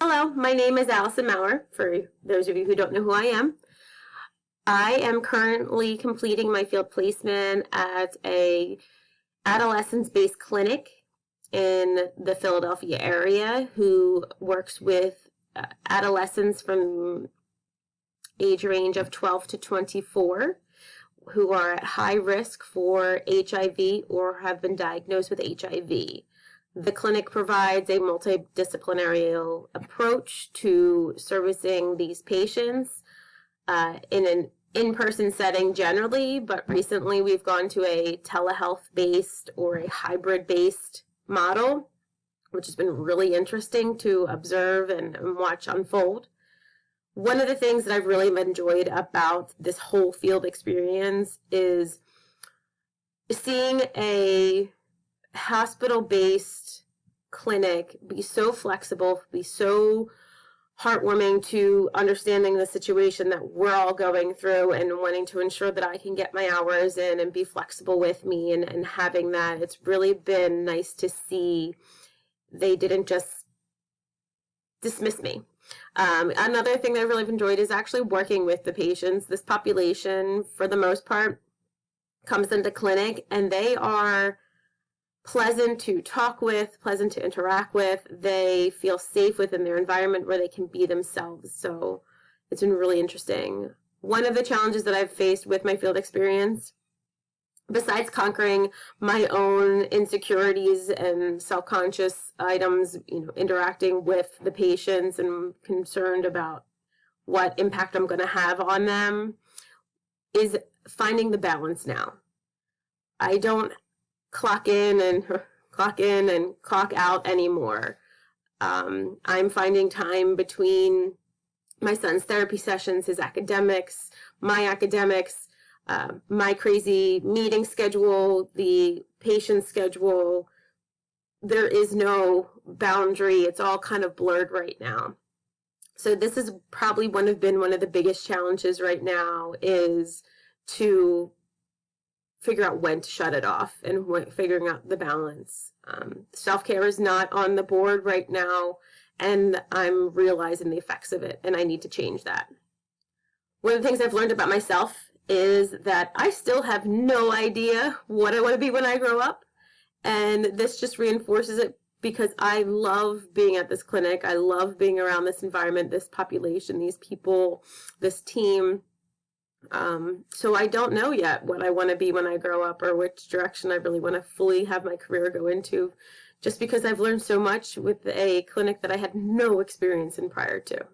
Hello, my name is Allison Maurer, for those of you who don't know who I am. I am currently completing my field placement at a adolescence-based clinic in the Philadelphia area who works with adolescents from age range of 12 to 24 who are at high risk for HIV or have been diagnosed with HIV. The clinic provides a multidisciplinary approach to servicing these patients in an in-person setting generally, but recently we've gone to a telehealth-based or a hybrid-based model, which has been really interesting to observe and watch unfold. One of the things that I've really enjoyed about this whole field experience is seeing a hospital-based clinic be so flexible, be so heartwarming to understanding the situation that we're all going through and wanting to ensure that I can get my hours in and be flexible with me and having that. It's really been nice to see they didn't just dismiss me. Another thing that I really enjoyed is actually working with the patients. This population, for the most part, comes into clinic and they are pleasant to talk with, pleasant to interact with. They feel safe within their environment where they can be themselves. So it's been really interesting. One of the challenges that I've faced with my field experience, besides conquering my own insecurities and self-conscious items, interacting with the patients and concerned about what impact I'm going to have on them, is finding the balance now. I don't clock in and clock out anymore. I'm finding time between my son's therapy sessions, his academics, my crazy meeting schedule, the patient schedule. There is no boundary. It's all kind of blurred right now. So this is probably been one of the biggest challenges right now, is to figure out when to shut it off and figuring out the balance. Self-care is not on the board right now, and I'm realizing the effects of it, and I need to change that. One of the things I've learned about myself is that I still have no idea what I want to be when I grow up, and this just reinforces it because I love being at this clinic. I love being around this environment, this population, these people, this team. So I don't know yet what I want to be when I grow up or which direction I really want to fully have my career go into, just because I've learned so much with a clinic that I had no experience in prior to.